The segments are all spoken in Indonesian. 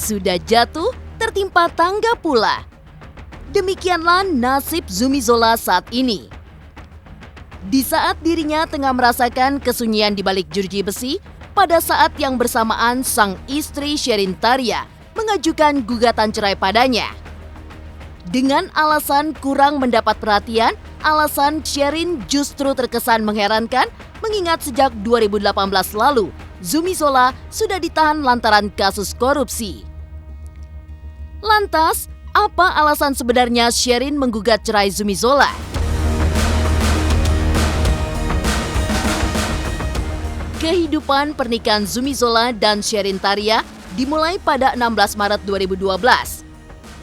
Sudah jatuh, tertimpa tangga pula. Demikianlah nasib Zumi Zola saat ini. Di saat dirinya tengah merasakan kesunyian di balik jeruji besi, pada saat yang bersamaan sang istri Sherin Taria mengajukan gugatan cerai padanya. Dengan alasan kurang mendapat perhatian, alasan Sherin justru terkesan mengherankan mengingat sejak 2018 lalu, Zumi Zola sudah ditahan lantaran kasus korupsi. Lantas, apa alasan sebenarnya Sherin menggugat cerai Zumi Zola? Kehidupan pernikahan Zumi Zola dan Sherin Taria dimulai pada 16 Maret 2012.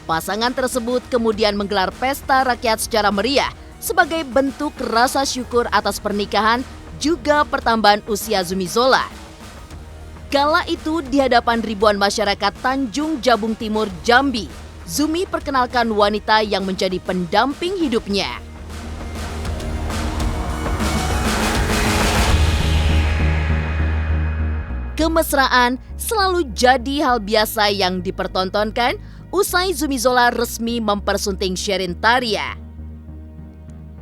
Pasangan tersebut kemudian menggelar pesta rakyat secara meriah sebagai bentuk rasa syukur atas pernikahan juga pertambahan usia Zumi Zola. Kala itu di hadapan ribuan masyarakat Tanjung Jabung Timur, Jambi, Zumi perkenalkan wanita yang menjadi pendamping hidupnya. Kemesraan selalu jadi hal biasa yang dipertontonkan usai Zumi Zola resmi mempersunting Sherin Taria.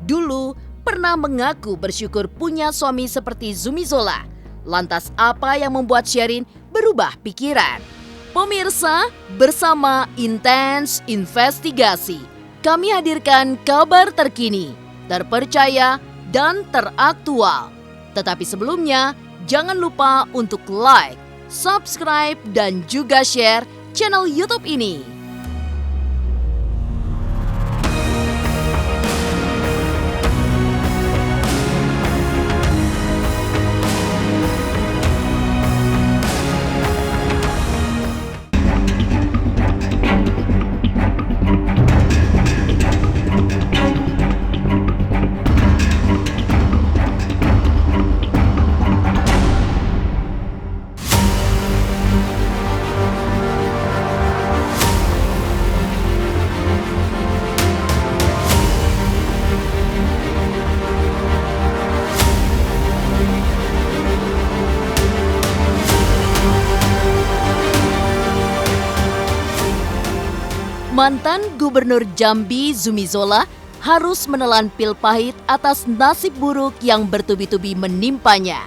Dulu pernah mengaku bersyukur punya suami seperti Zumi Zola. Lantas apa yang membuat Sherin berubah pikiran? Pemirsa, bersama Intens Investigasi, kami hadirkan kabar terkini, terpercaya, dan teraktual. Tetapi sebelumnya, jangan lupa untuk like, subscribe, dan juga share channel YouTube ini. Mantan Gubernur Jambi Zumi Zola harus menelan pil pahit atas nasib buruk yang bertubi-tubi menimpanya.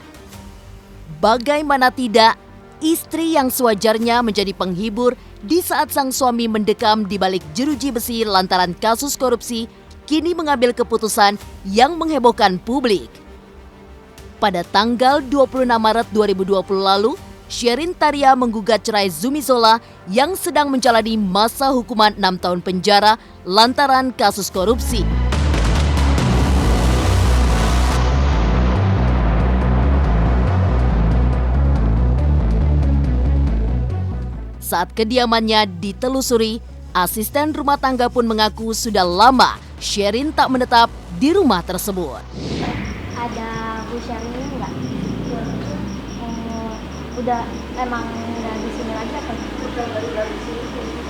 Bagaimana tidak, istri yang sewajarnya menjadi penghibur di saat sang suami mendekam di balik jeruji besi lantaran kasus korupsi, kini mengambil keputusan yang menghebohkan publik. Pada tanggal 26 Maret 2020 lalu, Sherin Taria menggugat cerai Zumi Zola yang sedang menjalani masa hukuman 6 tahun penjara lantaran kasus korupsi. Saat kediamannya ditelusuri, asisten rumah tangga pun mengaku sudah lama Sherin tak menetap di rumah tersebut. Ada Bu Sherin enggak? Udah emang nggak di sini lagi atau?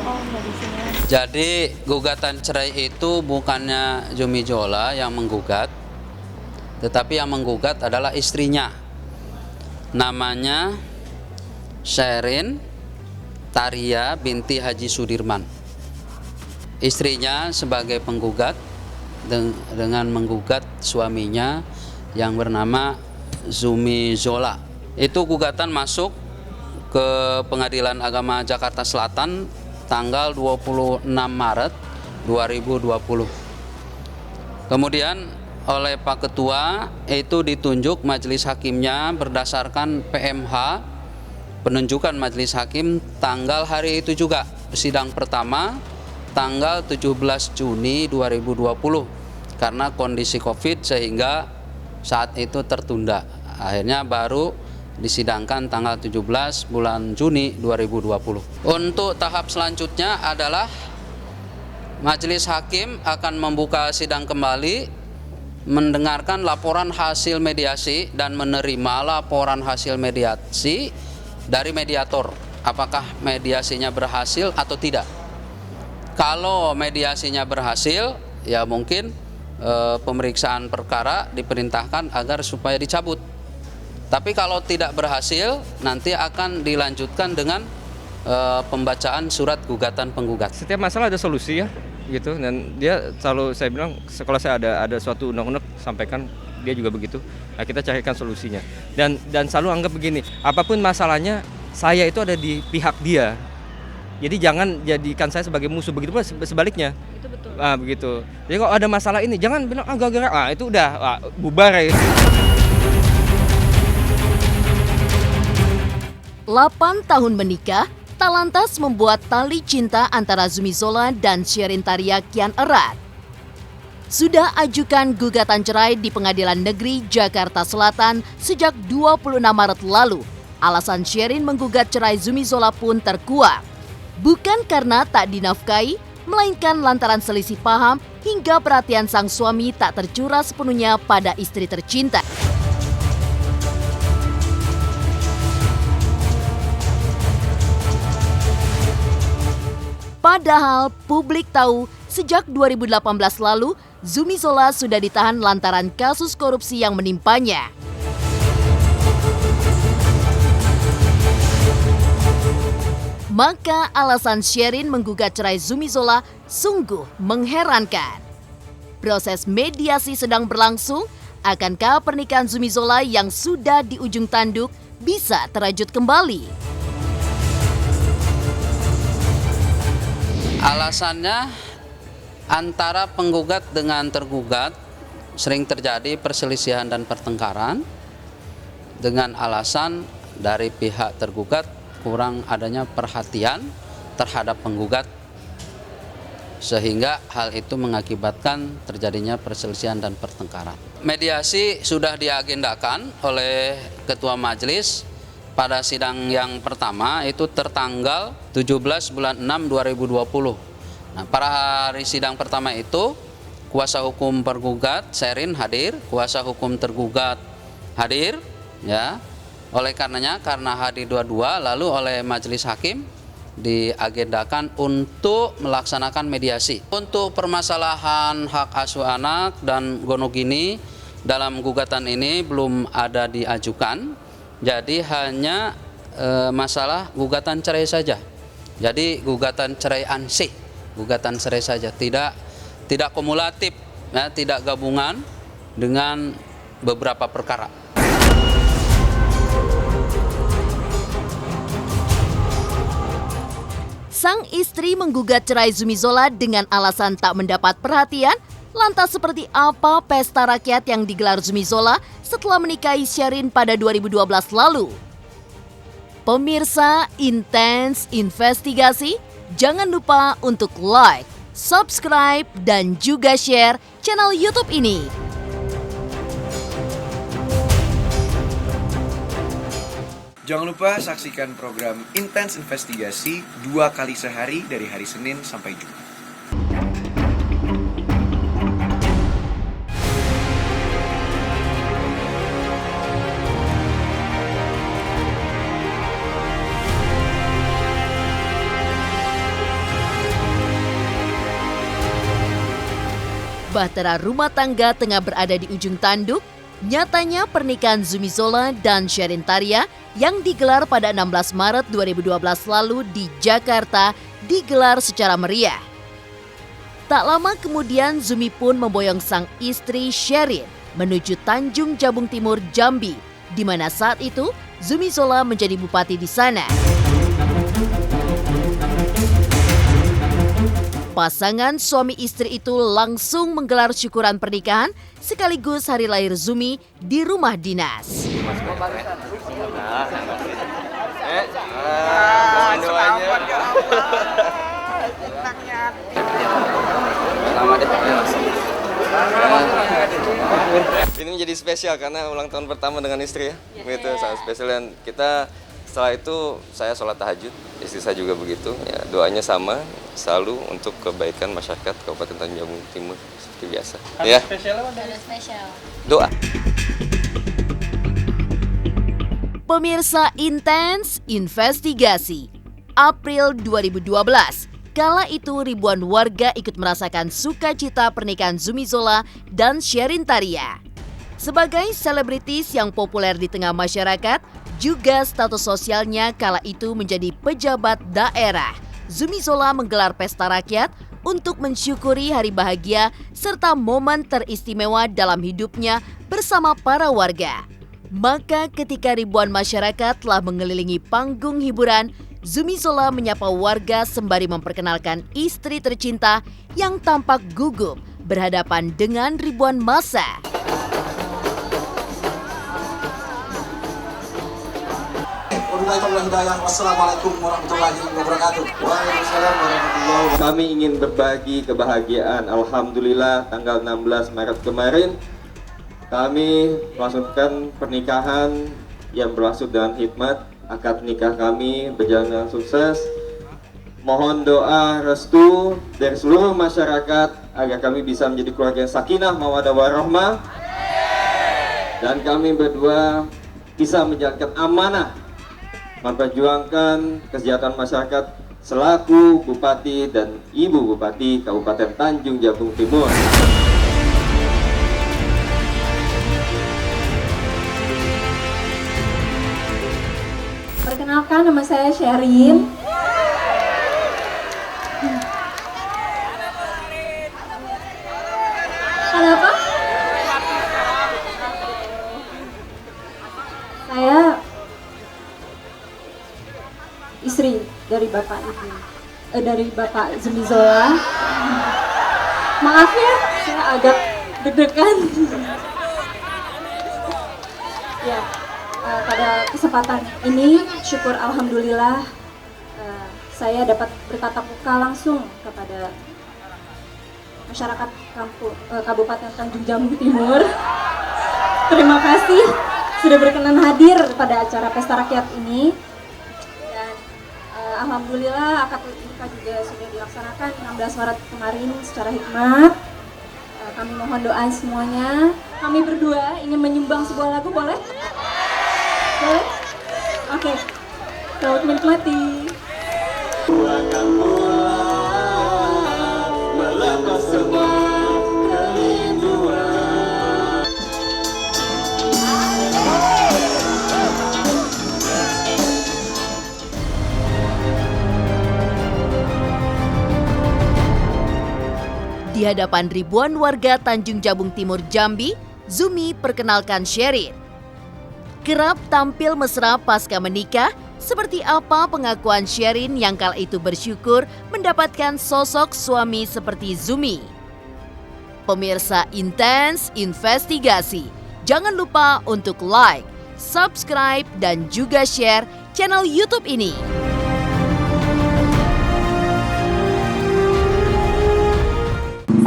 Oh, nggak di sini lagi. Jadi gugatan cerai itu bukannya Zumi Zola yang menggugat, tetapi yang menggugat adalah istrinya. Namanya Sherin Taria binti Haji Sudirman. Istrinya sebagai penggugat dengan menggugat suaminya yang bernama Zumi Zola. Itu gugatan masuk ke Pengadilan Agama Jakarta Selatan tanggal 26 Maret 2020. Kemudian oleh Pak Ketua itu ditunjuk majelis hakimnya berdasarkan PMH, penunjukan majelis hakim tanggal hari itu juga. Sidang pertama tanggal 17 Juni 2020 karena kondisi Covid sehingga saat itu tertunda. Akhirnya baru disidangkan tanggal 17 bulan Juni 2020. Untuk tahap selanjutnya adalah majelis hakim akan membuka sidang kembali, mendengarkan laporan hasil mediasi dan menerima laporan hasil mediasi dari mediator. Apakah mediasinya berhasil atau tidak? Kalau mediasinya berhasil, ya mungkin pemeriksaan perkara diperintahkan agar supaya dicabut. Tapi kalau tidak berhasil, nanti akan dilanjutkan dengan pembacaan surat gugatan penggugat. Setiap masalah ada solusi ya, gitu. Dan dia selalu saya bilang, kalau saya ada suatu undang-undang sampaikan, dia juga begitu. Nah, kita carikan solusinya. Dan selalu anggap begini, apapun masalahnya, saya itu ada di pihak dia. Jadi jangan jadikan saya sebagai musuh, begitu pula sebaliknya. Itu betul. Nah, begitu. Jadi kalau ada masalah ini, jangan bilang gara-gara, itu udah bubar ya. 8 tahun menikah, tak lantas membuat tali cinta antara Zumi Zola dan Sherin Taria kian erat. Sudah ajukan gugatan cerai di Pengadilan Negeri Jakarta Selatan sejak 26 Maret lalu. Alasan Sherin menggugat cerai Zumi Zola pun terkuak. Bukan karena tak dinafkahi, melainkan lantaran selisih paham hingga perhatian sang suami tak tercurah sepenuhnya pada istri tercinta. Padahal publik tahu sejak 2018 lalu, Zumi Zola sudah ditahan lantaran kasus korupsi yang menimpanya. Maka alasan Sherin menggugat cerai Zumi Zola sungguh mengherankan. Proses mediasi sedang berlangsung, akankah pernikahan Zumi Zola yang sudah di ujung tanduk bisa terajut kembali? Alasannya antara penggugat dengan tergugat sering terjadi perselisihan dan pertengkaran dengan alasan dari pihak tergugat kurang adanya perhatian terhadap penggugat sehingga hal itu mengakibatkan terjadinya perselisihan dan pertengkaran. Mediasi sudah diagendakan oleh Ketua Majelis pada sidang yang pertama itu tertanggal 17 bulan 6 2020. Nah, pada hari sidang pertama itu kuasa hukum tergugat Sherin hadir, kuasa hukum tergugat hadir, ya. Oleh karenanya karena hadir dua-dua lalu oleh majelis hakim diagendakan untuk melaksanakan mediasi. Untuk permasalahan hak asuh anak dan gonogini dalam gugatan ini belum ada diajukan. Jadi hanya masalah gugatan cerai saja. Jadi gugatan cerai ansih, gugatan cerai saja, tidak kumulatif, ya, tidak gabungan dengan beberapa perkara. Sang istri menggugat cerai Zumi Zola dengan alasan tak mendapat perhatian. Lantas seperti apa pesta rakyat yang digelar Zumi Zola setelah menikahi Sherin pada 2012 lalu? Pemirsa Intens Investigasi, jangan lupa untuk like, subscribe, dan juga share channel YouTube ini. Jangan lupa saksikan program Intens Investigasi 2 kali sehari dari hari Senin sampai Jumat. Bahtera rumah tangga tengah berada di ujung tanduk. Nyatanya pernikahan Zumi Zola dan Sherin Taria yang digelar pada 16 Maret 2012 lalu di Jakarta digelar secara meriah. Tak lama kemudian Zumi pun memboyong sang istri Sherin menuju Tanjung Jabung Timur, Jambi, di mana saat itu Zumi Zola menjadi bupati di sana. Pasangan suami istri itu langsung menggelar syukuran pernikahan sekaligus hari lahir Zumi di rumah dinas. Ini menjadi spesial karena ulang tahun pertama dengan istri ya. Begitu sangat spesial dan kita setelah itu saya sholat tahajud, istri saya juga begitu. Ya, doanya sama selalu untuk kebaikan masyarakat Kabupaten Tanjung Jabung Timur seperti biasa. Ya. Spesial. Doa. Pemirsa Intens Investigasi, April 2012. Kala itu ribuan warga ikut merasakan sukacita pernikahan Zumi Zola dan Sherin Taria. Sebagai selebritis yang populer di tengah masyarakat, juga status sosialnya kala itu menjadi pejabat daerah, Zumi Zola menggelar pesta rakyat untuk mensyukuri hari bahagia serta momen teristimewa dalam hidupnya bersama para warga. Maka ketika ribuan masyarakat telah mengelilingi panggung hiburan, Zumi Zola menyapa warga sembari memperkenalkan istri tercinta yang tampak gugup berhadapan dengan ribuan massa. Wassalamualaikum warahmatullahi wabarakatuh. Waalaikumsalam warahmatullahi wabarakatuh. Kami ingin berbagi kebahagiaan. Alhamdulillah tanggal 16 Maret kemarin kami melangsungkan pernikahan yang berlangsung dengan hikmat. Akad nikah kami berjalan dengan sukses. Mohon doa restu dari seluruh masyarakat agar kami bisa menjadi keluarga yang sakinah, mawaddah warahmah. Dan kami berdua bisa menjalankan amanah memperjuangkan kesejahteraan masyarakat selaku Bupati dan Ibu Bupati Kabupaten Tanjung Jabung Timur. Perkenalkan, nama saya Sherin. Ada apa? Saya istri dari Bapak Ibu, dari Bapak Zumi Zola. Maaf ya, saya agak deg-degan. Ya, pada kesempatan ini, syukur alhamdulillah saya dapat bertatap muka langsung kepada masyarakat Kabupaten Tanjung Jabung Timur. Terima kasih sudah berkenan hadir pada acara pesta rakyat ini. Alhamdulillah akad nikah juga sudah dilaksanakan 16 Maret kemarin secara hikmat. Kami mohon doa semuanya. Kami berdua ingin menyumbang sebuah lagu, boleh? Boleh? Oke. Selamat menikmati. Akan pulang melepas semua kerinduan. Di hadapan ribuan warga Tanjung Jabung Timur, Jambi, Zumi perkenalkan Sherin. Kerap tampil mesra pasca menikah, seperti apa pengakuan Sherin yang kala itu bersyukur mendapatkan sosok suami seperti Zumi. Pemirsa Intens Investigasi, jangan lupa untuk like, subscribe, dan juga share channel YouTube ini.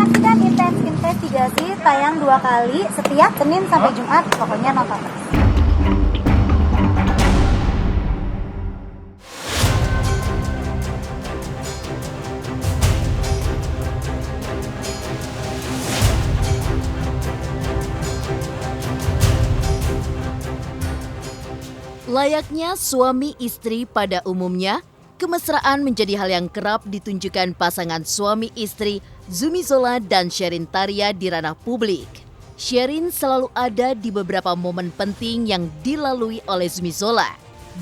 Saksikan Intens Investigasi tayang 2 kali setiap Senin sampai Jumat. Pokoknya nonton terus. Layaknya suami istri pada umumnya, kemesraan menjadi hal yang kerap ditunjukkan pasangan suami istri Zumi Zola dan Sherin Taria di ranah publik. Sherin selalu ada di beberapa momen penting yang dilalui oleh Zumi Zola.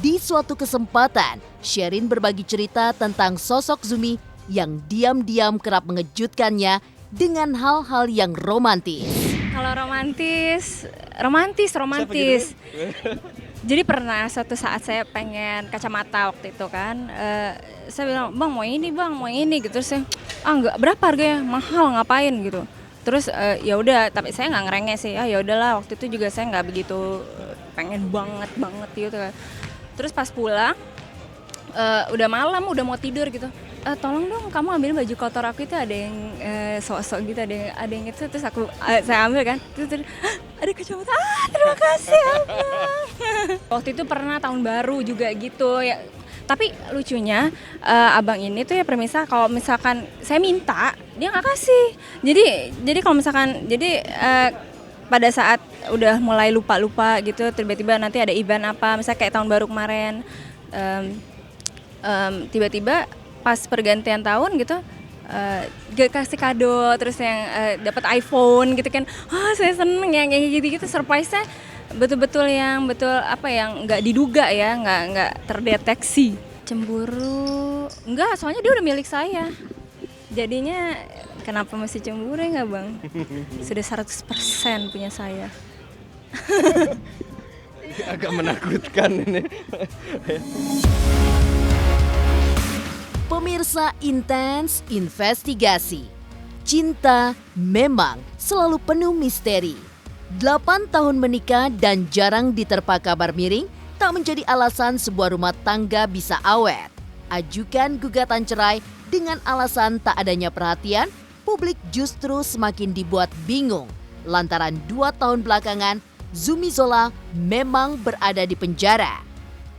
Di suatu kesempatan, Sherin berbagi cerita tentang sosok Zumi yang diam-diam kerap mengejutkannya dengan hal-hal yang romantis. Kalau romantis. Jadi pernah suatu saat saya pengen kacamata waktu itu kan, saya bilang bang mau ini gitu, terus saya enggak, berapa harganya, mahal, ngapain gitu. Terus ya udah, tapi saya nggak ngerengek sih, ya udahlah, waktu itu juga saya nggak begitu pengen banget gitu kan. Terus pas pulang udah malam, udah mau tidur gitu, tolong dong kamu ambil baju kotor aku itu, ada yang sok-sok gitu, ada yang itu. Terus saya ambil kan, terus ada kacamata, terima kasih abang. Waktu itu pernah tahun baru juga gitu ya. Tapi lucunya abang ini tuh ya permisa, kalau misalkan saya minta dia nggak kasih. Jadi kalau misalkan pada saat udah mulai lupa gitu, tiba-tiba nanti ada event apa, misalnya kayak tahun baru kemarin, tiba-tiba pas pergantian tahun gitu, kasih kado, terus yang dapat iPhone gitu kan. Saya seneng yang kayak gitu-gitu, surprise-nya betul-betul yang nggak diduga ya, nggak terdeteksi. Cemburu enggak, soalnya dia udah milik saya. Jadinya kenapa mesti cemburu ya nggak Bang? Sudah 100% punya saya. Agak menakutkan ini. Pemirsa Intens Investigasi, cinta memang selalu penuh misteri. 8 tahun menikah dan jarang diterpa kabar miring tak menjadi alasan sebuah rumah tangga bisa awet. Ajukan gugatan cerai dengan alasan tak adanya perhatian, publik justru semakin dibuat bingung lantaran 2 tahun belakangan Zumi Zola memang berada di penjara.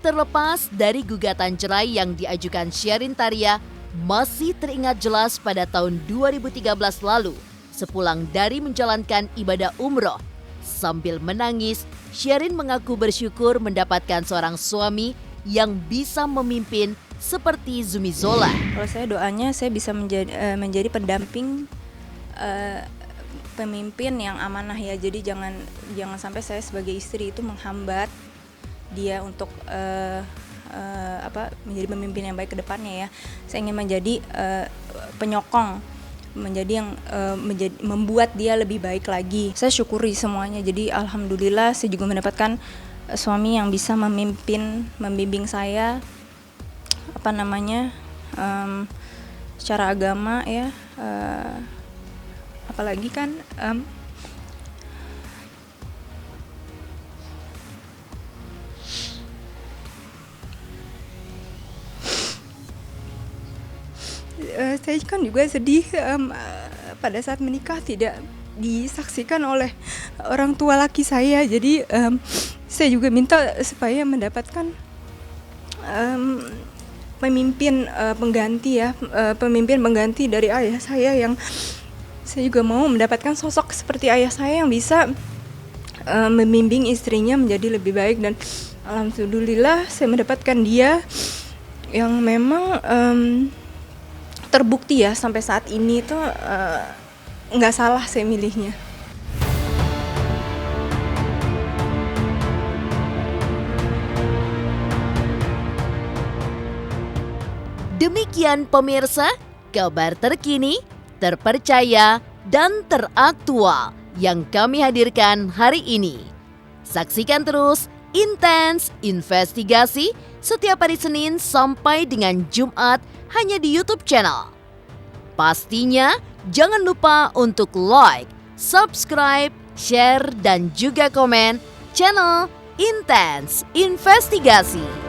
Terlepas dari gugatan cerai yang diajukan Sherin Taria, masih teringat jelas pada tahun 2013 lalu, sepulang dari menjalankan ibadah umroh. Sambil menangis, Sherin mengaku bersyukur mendapatkan seorang suami yang bisa memimpin seperti Zumi Zola. Kalau saya doanya saya bisa menjadi pendamping pemimpin yang amanah ya. Jadi jangan sampai saya sebagai istri itu menghambat dia untuk menjadi pemimpin yang baik ke depannya ya. Saya ingin menjadi penyokong, menjadi yang membuat dia lebih baik lagi. Saya syukuri semuanya. Jadi alhamdulillah saya juga mendapatkan suami yang bisa membimbing saya secara agama ya. Apalagi kan saya kan juga sedih pada saat menikah tidak disaksikan oleh orang tua laki saya. Jadi saya juga minta supaya mendapatkan pemimpin pengganti dari ayah saya, yang saya juga mau mendapatkan sosok seperti ayah saya yang bisa membimbing istrinya menjadi lebih baik. Dan alhamdulillah saya mendapatkan dia yang memang terbukti ya sampai saat ini tuh nggak salah saya milihnya. Demikian pemirsa, kabar terkini, terpercaya, dan teraktual yang kami hadirkan hari ini. Saksikan terus Intens Investigasi setiap hari Senin sampai dengan Jumat hanya di YouTube channel. Pastinya jangan lupa untuk like, subscribe, share, dan juga komen channel Intens Investigasi.